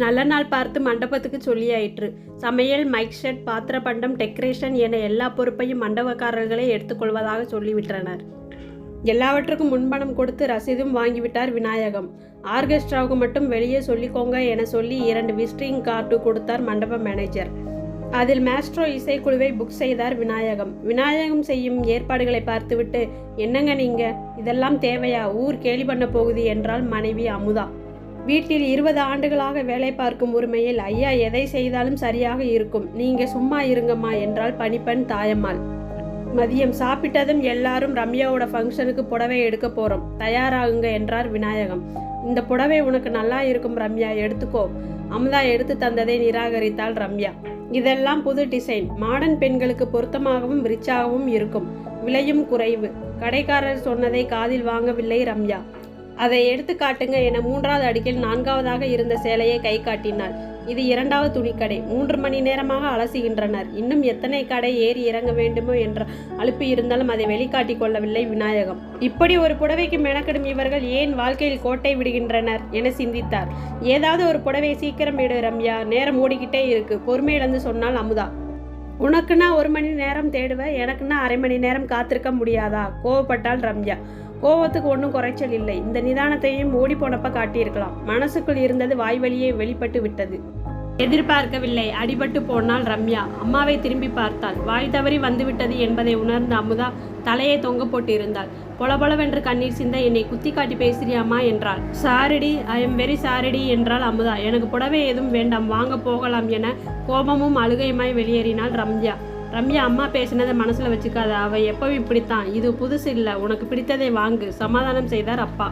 நல்ல நாள் பார்த்து மண்டபத்துக்கு சொல்லியாயிற்று. சமையல், மைக் செட், பாத்திர பண்டம், டெக்கரேஷன் என எல்லா பொறுப்பையும் மண்டபக்காரர்களே எடுத்துக்கொள்வதாக சொல்லிவிட்டனர். எல்லாவற்றுக்கும் முன்பணம் கொடுத்து ரசீதும் வாங்கிவிட்டார் விநாயகம். ஆர்கெஸ்ட்ராவுக்கு மட்டும் வெளியே சொல்லிக்கோங்க என சொல்லி 2 விசிட்டிங் கார்டு கொடுத்தார் மண்டப மேனேஜர். அதில் மாஸ்ட்ரோ இசைக்குழுவை புக் செய்தார் விநாயகம். விநாயகம் செய்யும் ஏற்பாடுகளை பார்த்துவிட்டு, என்னங்க நீங்க, இதெல்லாம் தேவையா, ஊர் கேலி பண்ண போகுது என்றால் மனைவி அமுதா. வீட்டில் 20 ஆண்டுகளாக வேலை பார்க்கும் உரிமையில் ஐயா எதை செய்தாலும் சரியாக இருக்கும், நீங்க சும்மா இருங்கம்மா என்றால் பணிப்பெண் தாயம்மாள். மதியம் சாப்பிட்டதும் எல்லாரும் ரம்யாவோட ஃபங்க்ஷனுக்கு புடவை எடுக்க போறோம், தயாராகுங்க என்றார் விநாயகம். இந்த புடவை உனக்கு நல்லா இருக்கும் ரம்யா, எடுத்துக்கோ. அமுதா எடுத்து தந்ததை நிராகரித்தாள் ரம்யா. இதெல்லாம் புது டிசைன், மாடர்ன் பெண்களுக்கு பொருத்தமாகவும் ரிச்சாகவும் இருக்கும், விலையும் குறைவு. கடைக்காரர் சொன்னதை காதில் வாங்கவில்லை ரம்யா. அதை எடுத்து காட்டுங்க என 3வது அடுக்கில் 4வதாக இருந்த சேலையை கை காட்டினாள். இது 2வது துணிக்கடை. 3 மணி நேரமாக அலசுகின்றனர். இன்னும் எத்தனை கடை ஏறி இறங்க வேண்டுமோ என்ற அலுப்பு இருந்தாலும் அதை வெளிக்காட்டி கொள்ளவில்லை விநாயகம். இப்படி ஒரு புடவைக்கு மெனக்கெடும் இவர்கள் ஏன் வாழ்க்கையில் கோட்டை விடுகின்றனர் என சிந்தித்தார். ஏதாவது ஒரு புடவை சீக்கிரம் எடு ரம்யா, நேரம் ஓடிக்கிட்டே இருக்கு, பொறுமை இழந்து சொன்னால் அமுதா. உனக்குன்னா 1 மணி நேரம் தேடுவ, எனக்குன்னா அரை மணி நேரம் காத்திருக்க முடியாதா, கோவப்பட்டாள் ரம்யா. கோவத்துக்கு ஒன்றும் குறைச்சல் இல்லை, இந்த நிதானத்தையும் ஓடி போனப்ப காட்டியிருக்கலாம். மனசுக்குள் இருந்தது வாய் வழியே வெளிப்பட்டு விட்டது. எதிர்பார்க்கவில்லை, அடிபட்டு போனாள் ரம்யா. அம்மாவை திரும்பி பார்த்தாள். வாய் தவறி வந்துவிட்டது என்பதை உணர்ந்த அமுதா தலையை தொங்க போட்டு இருந்தாள். பொலபொலவென்று கண்ணீர் சிந்த, என்னை குத்தி காட்டி பேசுறியாமா என்றாள். சாரிடி, ஐ எம் வெரி சாரிடி என்றாள் அமுதா. எனக்கு புடவை எதுவும் வேண்டாம், வாங்க போகலாம் என கோபமும் அழுகையுமாய் வெளியேறினாள் ரம்யா. ரம்யா, அம்மா பேசினதை மனசுல வச்சுக்காத, அவ எப்பவும் இப்படித்தான், இது புதுசு இல்லை, உனக்கு பிடித்ததை வாங்கு, சமாதானம் செய்தார் அப்பா.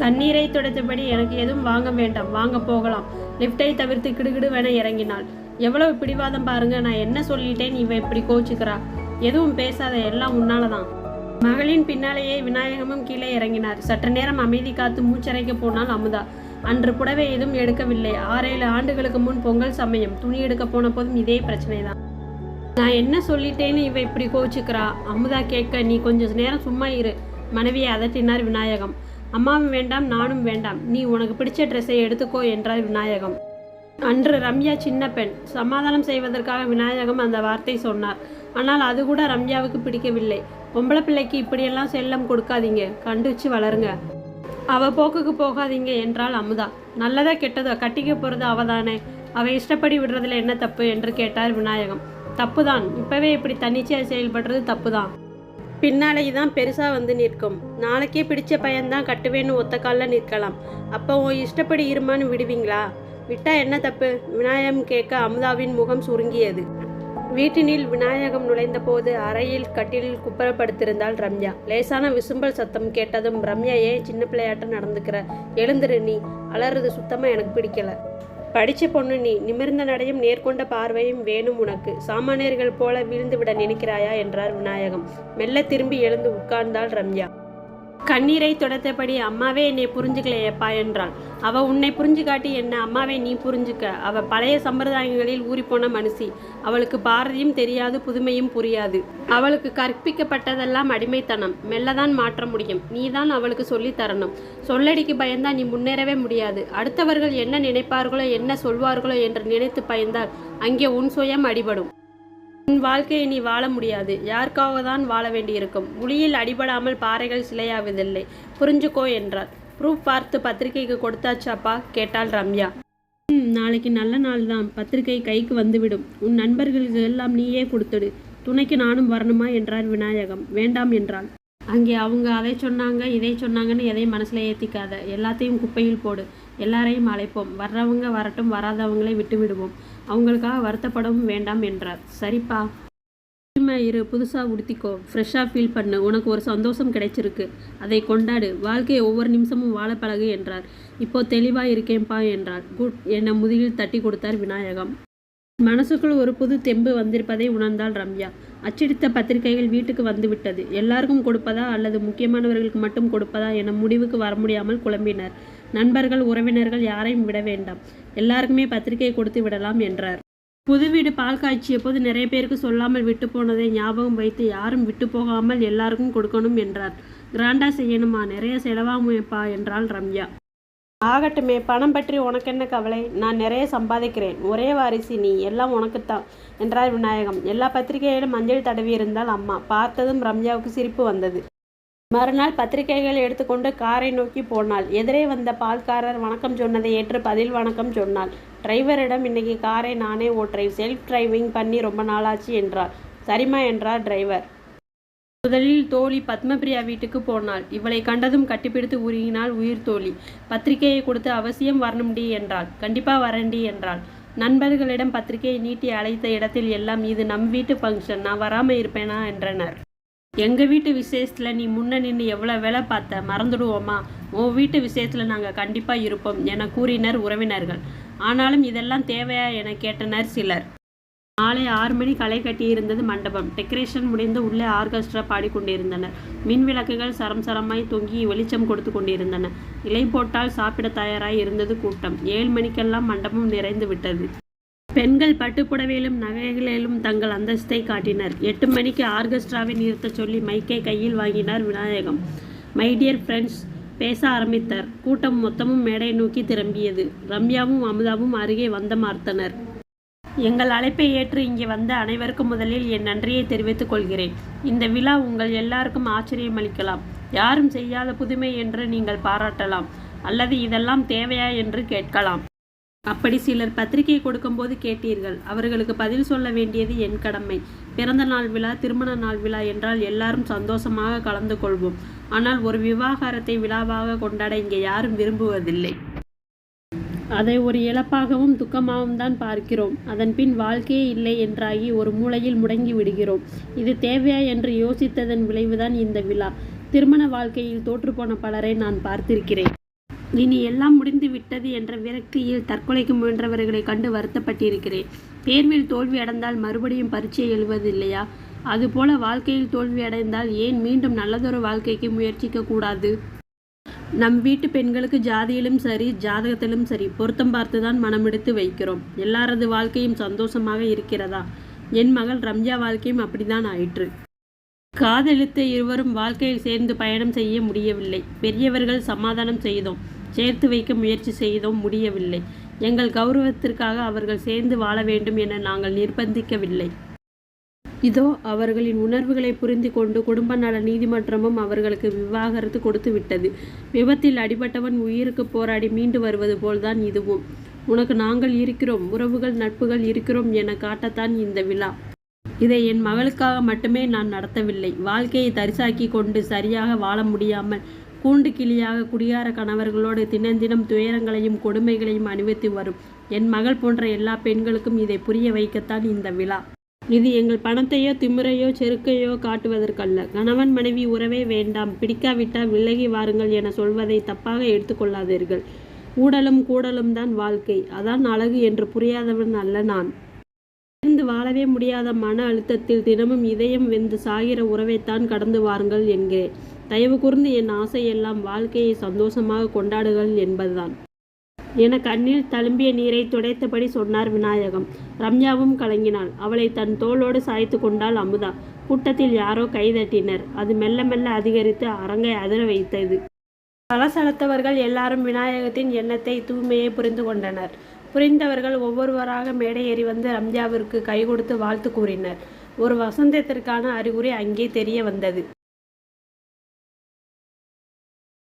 கண்ணீரை துடைத்தபடி, எனக்கு எதுவும் வாங்க வேண்டாம், வாங்க போகலாம். லிப்டை தவிர்த்து கிடுகிடுவென இறங்கினாள். எவ்வளவு பிடிவாதம் பாருங்க, நான் என்ன சொல்லிட்டேன், இவ இப்படி கோச்சுக்கிறா. எதுவும் பேசாத, எல்லாம் உன்னாலதான். மகளின் பின்னாலேயே விநாயகமும் கீழே இறங்கினார். சற்று நேரம் அமைதி காத்து மூச்சரைக்க போனால் அமுதா. அன்று புடவை எதுவும் எடுக்கவில்லை. 6-7 ஆண்டுகளுக்கு முன் பொங்கல் சமயம் துணி எடுக்க போன போதும் இதே பிரச்சனை தான். நான் என்ன சொல்லிட்டேன்னு இவ இப்படி கோச்சுக்கிறா. அமுதா கேட்க, நீ கொஞ்சம் நேரம் சும்மா இரு, மனைவியை அதட்டினார் விநாயகம். அம்மாவும் வேண்டாம், நானும் வேண்டாம், நீ உனக்கு பிடிச்ச ட்ரெஸ்ஸை எடுத்துக்கோ என்றார் விநாயகம். அன்று ரம்யா சின்ன பெண். சமாதானம் செய்வதற்காக விநாயகம் அந்த வார்த்தை சொன்னார். ஆனால் அது கூட ரம்யாவுக்கு பிடிக்கவில்லை. பொம்பளை பிள்ளைக்கு இப்படியெல்லாம் செல்லம் கொடுக்காதீங்க, கண்டுச்சு வளருங்க, அவ போக்குக்கு போகாதீங்க என்றாள் அமுதா. நல்லதா கெட்டதோ கட்டிக்க போறது அவதானே, அவ இஷ்டப்படி விடுறதுல என்ன தப்பு என்று கேட்டார் விநாயகம். தப்புதான், இப்பவே இப்படி தன்னிச்சையாக செயல்படுறது தப்புதான், பின்னாலேயே தான் பெருசா வந்து நிற்கும். நாளைக்கே பிடிச்ச பையன்தான் கட்டுவேன்னு ஒத்த காலில் நிற்கலாம். அப்போ உன் இஷ்டப்படி இருமான்னு விடுவீங்களா? விட்டா என்ன தப்பு? விநாயகம் கேட்க அமுதாவின் முகம் சுருங்கியது. வீட்டினில் விநாயகம் நுழைந்த போது அறையில் கட்டிலில் குப்புறப்படுத்திருந்தாள் ரம்யா. லேசான விசும்பல் சத்தம் கேட்டதும், ரம்யா, ஏன் சின்ன பிள்ளையாட்டம் நடந்துக்கிற, எழுந்துரு, நீ அலறது சுத்தமா எனக்கு பிடிக்கல. படித்த பொண்ணு நீ, நிமிர்ந்த நடையும் நேர்கொண்ட பார்வையும் வேணும் உனக்கு, சாமானியர்கள் போல வீழ்ந்து விட நினைக்கிறாயா என்றார் விநாயகம். மெல்ல திரும்பி எழுந்து உட்கார்ந்தாள் ரம்யா. கண்ணீரை தொடத்தபடி, அம்மாவே என்னை புரிஞ்சுக்கலையப்பா என்றாள். அவ உன்னை புரிஞ்சு காட்டி என்ன, அம்மாவை நீ புரிஞ்சுக்க. அவ பழைய சம்பிரதாயங்களில் ஊறிப்போன மனுஷி. அவளுக்கு பாரதியும் தெரியாது, புதுமையும் புரியாது. அவளுக்கு கற்பிக்கப்பட்டதெல்லாம் அடிமைத்தனம். மெல்லதான் மாற்ற முடியும். நீதான் அவளுக்கு சொல்லி தரணும். சொல்லடிக்கு பயந்தா நீ முன்னேறவே முடியாது. அடுத்தவர்கள் என்ன நினைப்பார்களோ, என்ன சொல்வார்களோ என்று நினைத்து பயந்தால் அங்கே உன் சுயம் அடிபடும். உன் வாழ்க்கையை நீ வாழ முடியாது, யாருக்காக தான் வாழ வேண்டியிருக்கும். உளியில் அடிபடாமல் பாறைகள் சிலையாவதில்லை, புரிஞ்சுக்கோ என்றார். ப்ரூஃப் பார்த்து பத்திரிகைக்கு கொடுத்தாச்சாப்பா கேட்டாள் ரம்யா. நாளைக்கு நல்ல நாள் தான், பத்திரிகை கைக்கு வந்துவிடும். உன் நண்பர்களுக்கு எல்லாம் நீயே கொடுத்துடு, துணைக்கு நானும் வரணுமா என்றார் விநாயகம். வேண்டாம் என்றாள். அங்கே அவங்க அதை சொன்னாங்க, இதை சொன்னாங்கன்னு எதையும் மனசில் ஏற்றிக்காத, எல்லாத்தையும் குப்பையில் போடு. எல்லாரையும் அழைப்போம், வர்றவங்க வரட்டும், வராதவங்களை விட்டு விடுவோம். அவங்களுக்காக வருத்தப்படவும் வேண்டாம் என்றார். சரிப்பா, இரு, புதுசாக உடுத்திக்கோ, ஃப்ரெஷ்ஷாக ஃபீல் பண்ணு, உனக்கு ஒரு சந்தோஷம் கிடைச்சிருக்கு, அதை கொண்டாடு, வாழ்க்கையை ஒவ்வொரு நிமிஷமும் வாழ பழகு என்றார். இப்போ தெளிவாக இருக்கேன்ப்பா என்றார். குட் என முதுகில் தட்டி கொடுத்தார் விநாயகம். மனசுக்குள் ஒரு புது தெம்பு வந்திருப்பதை உணர்ந்தாள் ரம்யா. அச்சடித்த பத்திரிகைகள் வீட்டுக்கு வந்துவிட்டது. எல்லாருக்கும் கொடுப்பதா அல்லது முக்கியமானவர்களுக்கு மட்டும் கொடுப்பதா என முடிவுக்கு வர முடியாமல் குழம்பினர். நண்பர்கள், உறவினர்கள் யாரையும் விட வேண்டாம், எல்லாருக்குமே பத்திரிகை கொடுத்து விடலாம் என்றார். புது வீடு பால் காய்ச்சிய போது நிறைய பேருக்கு சொல்லாமல் விட்டு போனதை ஞாபகம் வைத்து யாரும் விட்டு போகாமல் எல்லாருக்கும் கொடுக்கணும் என்றார். கிராண்டா செய்யணுமா, நிறைய செலவாகுமேப்பா என்றாள் ரம்யா. ஆகட்டுமே, பணம் பற்றி உனக்கென்ன கவலை, நான் நிறைய சம்பாதிக்கிறேன், ஒரே வாரிசு நீ, எல்லாம் உனக்குத்தான் என்றார் விநாயகம். எல்லா பத்திரிகையிலும் மஞ்சள் தடவி இருந்தால் அம்மா. பார்த்ததும் ரம்யாவுக்கு சிரிப்பு வந்தது. மறுநாள் பத்திரிகைகள் எடுத்துக்கொண்டு காரை நோக்கி போனாள். எதிரே வந்த பால்காரர் வணக்கம் சொன்னதை ஏற்று பதில் வணக்கம் சொன்னாள். டிரைவரிடம் இன்னைக்கு காரை நானே ஓட்டுறேன், செல்ஃப் டிரைவிங் பண்ணி ரொம்ப நாளாச்சு என்றார். சரிம்மா என்றார் டிரைவர். முதலில் தோழி பத்மபிரியா வீட்டுக்கு போனாள். இவளை கண்டதும் கட்டிப்பிடித்து உருகினாள் உயிர் தோழி. பத்திரிகையை கொடுத்து அவசியம் வரணும்டி என்றாள். கண்டிப்பா வரண்டி என்றாள். நண்பர்களிடம் பத்திரிகையை நீட்டி அழைத்த இடத்தில் எல்லாம் இது நம் வீட்டு ஃபங்க்ஷன், நான் வராம இருப்பேனா என்றனர். எங்கள் வீட்டு விசேஷத்தில் நீ முன்ன நின்று எவ்வளோ வேலை பார்த்த, மறந்துடுவோமா? உன் வீட்டு விசேஷத்தில் நாங்கள் கண்டிப்பாக இருப்போம் என கூறினர் உறவினர்கள். ஆனாலும் இதெல்லாம் தேவையா என கேட்டனர் சிலர். மாலை 6 மணி களை கட்டியிருந்தது மண்டபம். டெக்கரேஷன் முடிந்து உள்ளே ஆர்கெஸ்ட்ரா பாடிக்கொண்டிருந்தனர். மின் விளக்குகள் சரம் சரமாய் தொங்கி வெளிச்சம் கொடுத்து கொண்டிருந்தன. இலை போட்டால் சாப்பிட தயாராய் இருந்தது கூட்டம். 7 மணிக்கெல்லாம் மண்டபம் நிறைந்து விட்டது. பெண்கள் பட்டுப்புடவையிலும் நகைகளிலும் தங்கள் அந்தஸ்தை காட்டினர். 8 மணிக்கு ஆர்கெஸ்ட்ராவை நிறுத்தச் சொல்லி மைக்கை கையில் வாங்கினார் விநாயகம். மை டியர் ஃப்ரெண்ட்ஸ் பேச ஆரம்பித்தார். கூட்டம் மொத்தமும் மேடை நோக்கி திரும்பியது. ரம்யாவும் அமுதாவும் அருகே வந்தமர்த்தனர். எங்கள் அழைப்பை ஏற்று இங்கே வந்த அனைவருக்கும் முதலில் என் நன்றியை தெரிவித்துக் கொள்கிறேன். இந்த விழா உங்கள் எல்லாருக்கும் ஆச்சரியம் அளிக்கலாம். யாரும் செய்யாத புதுமை என்று நீங்கள் பாராட்டலாம், அல்லது இதெல்லாம் தேவையா என்று கேட்கலாம். அப்படி சிலர் பத்திரிகை கொடுக்கும்போது கேட்டீர்கள். அவர்களுக்கு பதில் சொல்ல வேண்டியது என் கடமை. பிறந்த நாள் விழா, திருமண நாள் விழா என்றால் எல்லாரும் சந்தோஷமாக கலந்து கொள்வோம். ஆனால் ஒரு விவாகரத்தை விழாவாக கொண்டாட இங்கே யாரும் விரும்புவதில்லை. அதை ஒரு இழப்பாகவும் துக்கமாகவும் தான் பார்க்கிறோம். அதன் பின் வாழ்க்கையே இல்லை என்றாகி ஒரு மூலையில் முடங்கி விடுகிறோம். இது தேவையா என்று யோசித்ததன் விளைவுதான் இந்த விழா. திருமண வாழ்க்கையில் தோற்றுப்போன பலரை நான் பார்த்திருக்கிறேன். இனி எல்லாம் முடிந்து விட்டது என்ற விரக்தியில் தற்கொலைக்கு முயன்றவர்களை கண்டு வருத்தப்பட்டிருக்கிறேன். தேர்வில் தோல்வி அடைந்தால் மறுபடியும் பரீட்சை எழுவதில்லையா? அதுபோல வாழ்க்கையில் தோல்வி அடைந்தால் ஏன் மீண்டும் நல்லதொரு வாழ்க்கைக்கு முயற்சிக்க கூடாது? நம் வீட்டு பெண்களுக்கு ஜாதியிலும் சரி ஜாதகத்திலும் சரி பொருத்தம் பார்த்துதான் மனமெடுத்து வைக்கிறோம். எல்லாரது வாழ்க்கையும் சந்தோஷமாக இருக்கிறதா? என் மகள் ரம்யா வாழ்க்கையும் அப்படிதான் ஆயிற்று. காதலித்த இருவரும் வாழ்க்கையில் சேர்ந்து பயணம் செய்ய முடியவில்லை. பெரியவர்கள் சமாதானம் செய்தோம், சேர்த்து வைக்க முயற்சி செய்தோம், முடியவில்லை. எங்கள் கௌரவத்திற்காக அவர்கள் சேர்ந்து வாழ வேண்டும் என நாங்கள் நிர்பந்திக்கவில்லை. இதோ அவர்களின் உணர்வுகளை புரிந்து கொண்டு குடும்ப நல நீதிமன்றமும் அவர்களுக்கு விவாகரத்து கொடுத்து விட்டது. விபத்தில் அடிபட்டவன் உயிருக்கு போராடி மீண்டு வருவது போல்தான் இதுவும். உனக்கு நாங்கள் இருக்கிறோம், உறவுகள் நட்புகள் இருக்கிறோம் என காட்டத்தான் இந்த விழா. இதை என் மகளுக்காக மட்டுமே நான் நடத்தவில்லை. வாழ்க்கையை தரிசாக்கி கொண்டு சரியாக வாழ முடியாமல் கூண்டு கிளியாக குடியார கணவர்களோடு தினந்தினம் துயரங்களையும் கொடுமைகளையும் அனுபவித்து வரும் என் மகள் போன்ற எல்லா பெண்களுக்கும் இதை புரிய வைக்கத்தான் இந்த விழா. இது எங்கள் பணத்தையோ திமிரையோ செருக்கையோ காட்டுவதற்கல்ல. கணவன் மனைவி உறவே வேண்டாம், பிடிக்காவிட்டால் விலகி வாருங்கள் என சொல்வதை தப்பாக எடுத்துக்கொள்ளாதீர்கள். ஊடலும் கூடலும் தான் வாழ்க்கை, அதான் அழகு என்று புரியாதவன் அல்ல நான். சேர்ந்து வாழவே முடியாத மன அழுத்தத்தில் தினமும் இதயம் வெந்து சாகிற உறவைத்தான் கடந்து வாருங்கள் என்கிறேன். தயவு கூர்ந்து என் ஆசையெல்லாம் வாழ்க்கையை சந்தோஷமாக கொண்டாடுகள் என்பதுதான் என கண்ணில் தழும்பிய நீரை துடைத்தபடி சொன்னார் விநாயகம். ரம்யாவும் கலங்கினாள். அவளை தன் தோளோடு சாய்த்து கொண்டாள் அமுதா. கூட்டத்தில் யாரோ கைதட்டினர். அது மெல்ல மெல்ல அதிகரித்து அரங்கை அதிர வைத்தது. சலசலத்தவர்கள் எல்லாரும் விநாயகத்தின் எண்ணத்தை தூய்மையை புரிந்து கொண்டனர். புரிந்தவர்கள் ஒவ்வொருவராக மேடை ஏறி வந்து ரம்யாவிற்கு கை கொடுத்து வாழ்த்து கூறினர். ஒரு வசந்தத்திற்கான அறிகுறி அங்கே தெரிய வந்தது.